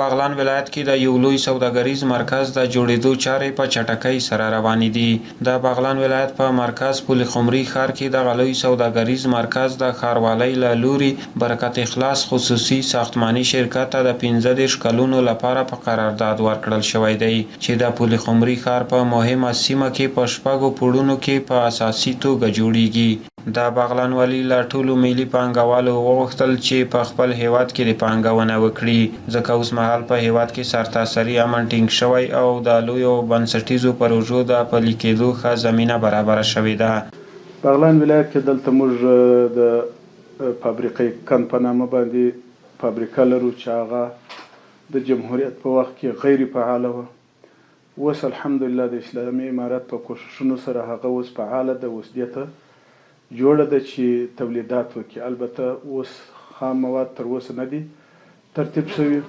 بغلان ولایت کې د یو لوی سوداګریز مرکز د جوړېدو چارې په چټکۍ سره روانې دي. د بغلان ولایت په مرکز پل خمري ښار کې د لوی سوداګریز مرکز د ښاروالۍ له لوري برکت اخلاص خصوصي ساختماني شرکت ته د 15 کلونو لپاره په قرارداد ورکړل شوی دی چې د پل خمري ښار په مهمه سیمه کې په شپږو پوړونو کې په اساسي توګه جوړیږي. د بغلان والي له ټولو ملي پانګوالو وغوښتل چې په خپل هیواد کې د پانګونه وکړي، ځکه اوس مهال په هیواد کې سرتاسري امن ټینګ شوی او د لویو بنسټیزو پروژو د پلي کېدو ښه زمینه برابره شوې ده. بغلان ولایت کې دلته موږ د فابریکې کن په نامه باندې فابریکه لرو چې هغه د جمهوریت په وخت کې غیر فعاله وه. اوس الحمدلله د اسلامي امارت په کوښښونو سره هغه اوس فعاله ده، اوس دې ته جوړه ده چې تولیدات وکړي. البته اوس خام مواد تر اوسه نه دي ترتیب شوي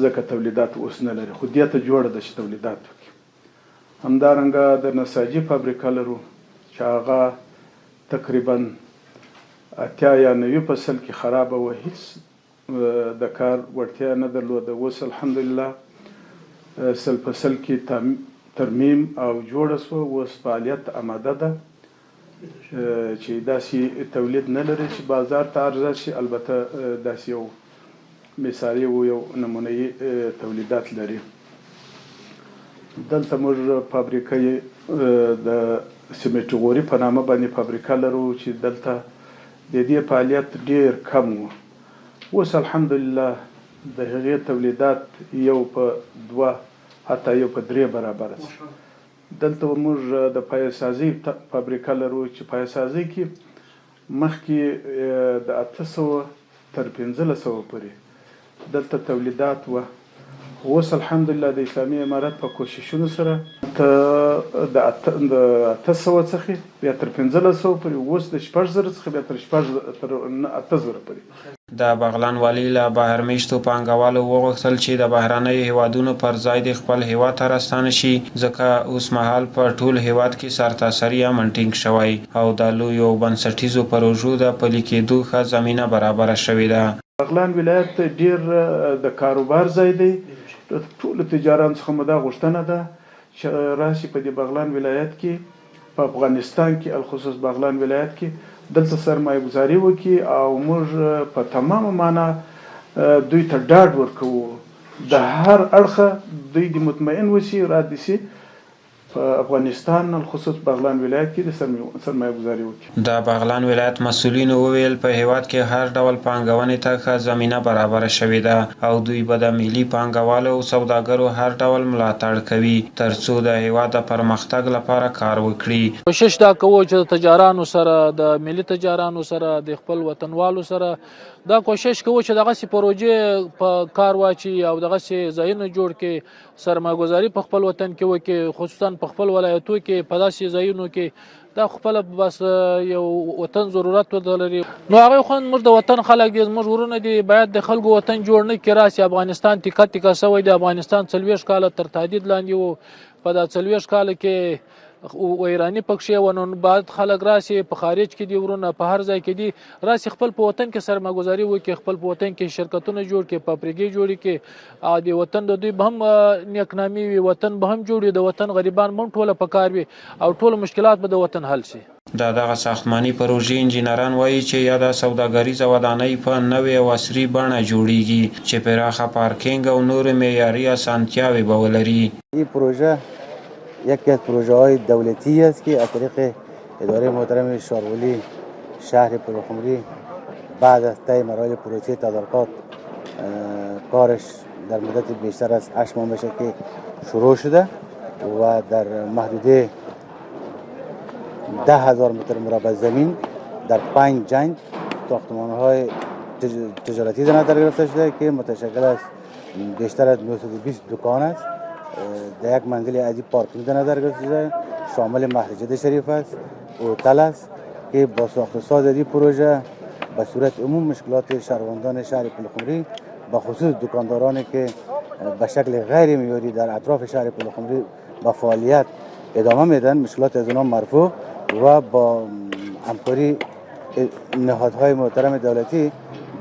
ځکه تولیدات اوس نه لري، خو دې ته جوړه ده چې تولیدات وکړي. همدارنګه د نساجي فابریکه لرو چې هغه تقریبا 80 یا 90 فصل کې خرابه وه، هیڅ د کار وړتیا نه درلوده. اوس الحمدلله 100 فصل کې ترمیم او جوړه شوه، اوس فعالیت آماده ده چې داسې تولید نه لري چې بازار ته عرضه شي. البته داسې یو مثالي و یو نمونه‌یي تولیدات لري. دلته موږ فابریکه د سیمنټ غوري په نامه باندې فابریکه لرو چې دلته د دې فعالیت ډیر کم و. اوس الحمدلله د هغې تولیدات یو په 2 حتی یو په 3 برابره شي. دلته موږ د پایسازي فابریکه لرو چې پایسازي کې مخکې د 800 تر 1500 پورې دلته تولیدات وه. اوس الحمدلله د اسلامي امارت په کوښښونو سره د 800 څخه بیا تر 1500 پورې، اوس د 6000 څخه بیا تر 8000 پورې. د بغلان والي له بهرمېشتو پانګوالو وغوښتل چې د بهرنیو هیوادونو پر ځای د خپل هیواد ته راستانه شي، ځکه اوس مهال په ټول هیواد کې سرتاسري امن ټینګ شوی او د لویو بنسټیزو پروژو د پلي کېدو ښه زمینه برابره شوې ده. بغلان ولایت ډیر د کاروبار ځای دی. ټولو تجارانو څخه مو دا غوښتنه ده چې راشي په دې بغلان ولایت کې، په افغانستان کې الخصوص بغلان ولایت کې دلته سرمایه گذاري وکړي او موږ په تمامه معنا دوی ته ډاډ ورکوو د هر اړخه دوی د مطمئن وشي را دي سي په افغانستان الخصوص بغلان ولایت کې د سرمایه گذاري وکړي. د بغلان ولایت مسؤلینو وویل په هیواد کې هر ډول پانګونې ته ښه زمینه برابره شوې ده او دوی به د ملي پانګوالو او سوداګرو هر ډول ملاتړ کوي ترڅو د هیواد د پرمختګ لپاره کار وکړي. کوشش دا کوو چې د تجارانو سره، د ملي تجارانو سره، د خپل وطنوالو سره دا کوشش کوو چې دغسې پروژې په کار واچي او دغسې ځایونه جوړ کړي، سرمایه ګذاري په خپل وطن کې وکړي، خصوصا په خپل ولایتو کې په داسې ځایونو کې دا خپله بس یو وطن ضرورت ولري. نو هغوی خو موږ د وطن خلک دي، زموږ ورونه دي، باید د خلکو وطن جوړ نه کړي. راسي افغانستان تیکه تیکه شوی دی. افغانستان 40 کاله تر تهدید لاندې و. په دا 40 کاله کې ویرانی پکښې و، نو بعد خلک راسي په خارج کې دي، ورونه په هر ځای کې دي، راسي خپل په وطن کې سرمایه ګذاري وکړي، خپل په وطن کې شرکتونه جوړ کړي، فابریکې جوړې کړي او د وطن د دوی به هم نیکنامي وي، وطن به هم جوړ وي، د وطن غریبان به هم ټوله په کار وي او ټول مشکلات به د وطن حل شي. دغه ساختماني پروژې انجینران وایي چې یا د سوداګریزه ودانۍ په نوې او عصري بڼه جوړیږي چې پراخه پارکینګ او نور معیاري اسانتیاوې به ولري. این پروژه یکی از پروژه های دولتی است که از طریق اداره محترم شارولی شهر پلخمری بعد از طی مراحل پروسه تدارکات کارش در مدت بیشتر از 8 ماه میشه که شروع شده و در محدوده 10,000 متر مربع زمین در 5 جنگ ساختمان‌های تجارتی در نظر گرفته شده که متشکل از بیشتر از 920 دکان است. در یک منزل عجیب پارکینگ در نظر گرفته شده، شامل مسجد شریف است، هتل است که با ساخت و ساز این پروژه به صورت عموم مشکلات شهروندان شهر پلخمری به خصوص دکاندارانی که به شکل غیر معیاری در اطراف شهر پلخمری با فعالیت ادامه میدن مشکلات از آنها مرفوع و با همکاری نهادهای محترم دولتی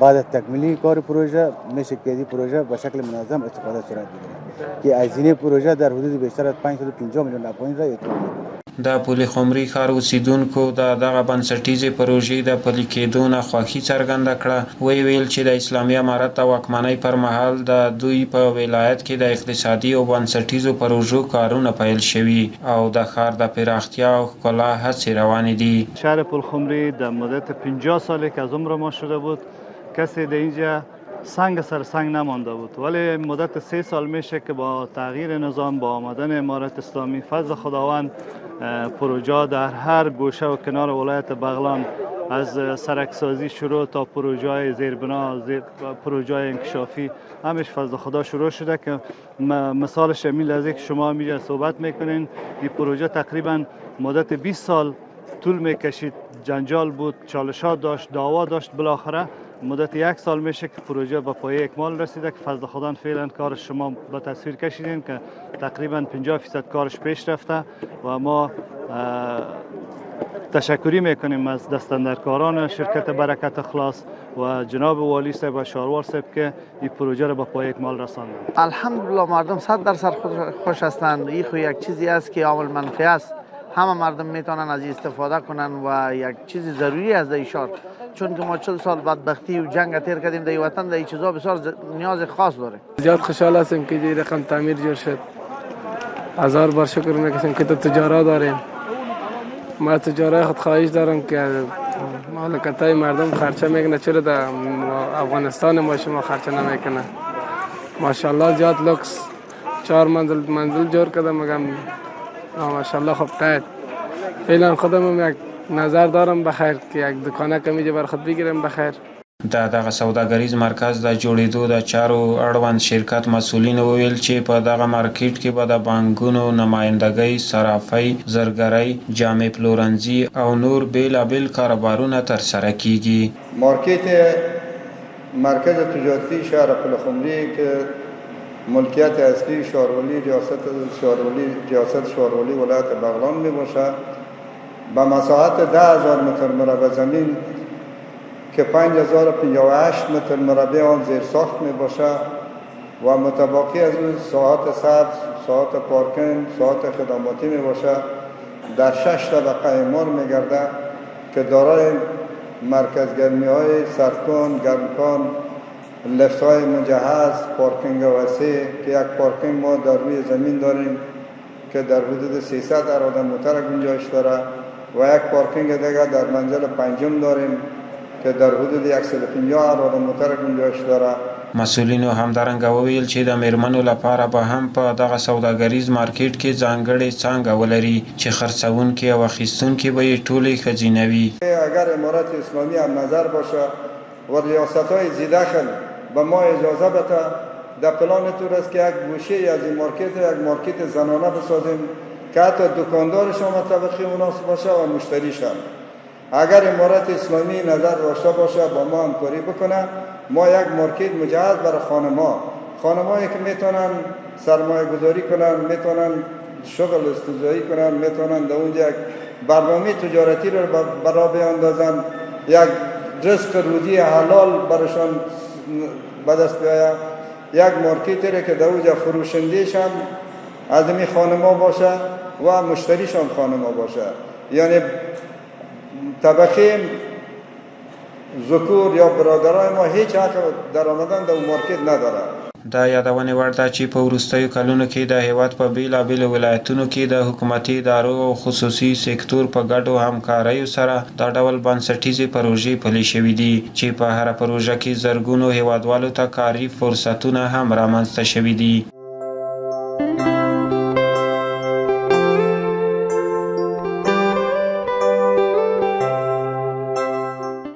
بعد از تکمیلی کار پروژه میشه که این پروژه به شکل منظم استفاده صورت بگیره که هزینه پروژه در حدود بیشتر از 550 میلیون افغاني را اعتبار میکنه. د پل خمري ښار اوسیدونکو د دغه بنسټیزې پروژې د پلي کېدو نه خوښي څرګنده کړه. ویل چې د اسلامي امارت د واکمنۍ پر مهال د دوی په ولایت کې د اقتصادي او بنسټیزو پروژو کارونه پیل شوي او د ښار د پراختیا او ښکلا هڅې روانې دي. شهر پل خمری در مدت 50 سالی که از عمر ما شده بود کسی در اینجا سنگ سر سنگ نمانده بود، ولی مدت 3 سال میشه که با تغییر نظام، با آمدن امارت اسلامی، فضل خداوند پروژه در هر گوشه و کنار ولایت بغلان از سرکسازی شروع تا پروژه زیربنا، پروژه انکشافی همش فضل خدا شروع شده که مثالش میل از که شما میجا صحبت میکنین این پروژه تقریبا مدت 20 سال طول میکشید، جنجال بود، چالشات داشت، دعوا داشت، بالاخره مدت 1 سال میشه که پروژه به پایه اکمال رسیده که فضل خدا فعلا کار شما به تصویر کشیدین که تقریبا 50% کارش پیش رفته و ما تشکری میکنیم از دستاندرکاران شرکت برکت اخلاص و جناب والی صاحب و شاروار صاحب که این پروژه را به پایه اکمال رساندند. الحمدلله مردم 100% خوش هستند. این خو یک چیزی است که عامل منفی است، همه مردم میتونن از استفاده کنن و یک چیز ضروری است در شهر، چون که ما 40 سال بدبختی و جنگ تیر کردیم در وطن، در این چیزا بسیار نیاز خاص داره. زیاد خوشحال هستیم که این رقم تعمیر جور شد. هزار بار شکر میکنیم که تجارت داریم. ما تجارت خود خواهش دارم که مالکتای مردم خرچه میکنه، چرا در افغانستان ما شما خرچه نمیکنه. ماشاءالله زیاد لکس 4 منزل جور کرده، مگم ماشاءالله خب قید فعلا خودم یک نظر دارم بخیر که یک دکانه کمیجه بر خود بگیرم بخیر. دغه سوداګریز مرکز د جوړېدو د چارو اړوند شرکت مسؤلین وویل چې په دغه مارکیټ کې به د بانکونو نمایندګۍ، صرافۍ، زرګرۍ، جامې پلورنځي او نور بیلابیل کاروبارونه ترسره کیږي. مارکیت مرکز تجارتی شهر پل خمری که ملکیت اصلی شارولی ریاست شارولی ولایت بغلان می باشد با مساحت 10,000 متر مربع زمین که 5058 متر مربع آن زیر ساخت می باشد و متباقی از اون ساحات سبز، ساحات پارکینگ، ساحات خدماتی می باشد. در 6 طبقه اعمار می گردد که دارای مرکز گرمی های سردکن، گرمکن، لفت های مجهز، پارکینگ وسیع که یک پارکینگ ما در روی زمین داریم که در حدود 300 اراده موتر گنجایش داره و یک پارکینگ دیگر در منزل پنجم داریم که در حدود 150 اراده موتر گنجایش داره. مسؤلینو همدارنګه وویل چې د میرمنو لپاره به هم په دغه سوداګریز مارکیټ کې ځانګړې څانګه ولري چې خرڅونکي او اخیستونکي به یې ټولې ښځینه وي. اگر امارت اسلامی هم نظر باشه و ریاست‌های ذی‌دخل به ما اجازه بده، در پلان طور است که یک گوشه از این مارکت یک مارکت زنانه بسازیم که حتی دکاندارشان طبقه مناسب باشه و مشتریشان. اگر امارت اسلامی نظر داشته باشه با ما همکاری بکنه، ما یک مارکت مجهز برای خانمایی که میتونن سرمایه گذاری کنن، میتونن شغل استثماری کنن، میتونن در اونجا یک برنامه تجارتی رو برای بیاندازن، یک رزق روزی حلال برایشان به دست بیاید. یک مارکتی که در اونجا فروشنده‌ش هم از این خانم‌ها باشه و مشتریشان خانم‌ها باشه، یعنی طبقه ذکور یا برادرای ما هیچ حق در آمدن در مارکت نداره. دا یادونه وړ ده چې په وروستیو کلونو کې د هیواد په بیلابیلو ولایتونو کې د حکومتي ادارو او خصوصي سکتور په ګډو همکاریو سره دا ډول بنسټیزې پروژې پلي شوې دي چې په هره پروژه کې زرګونو هیوادوالو ته کاري فرصتونه هم رامنځته شوي دي.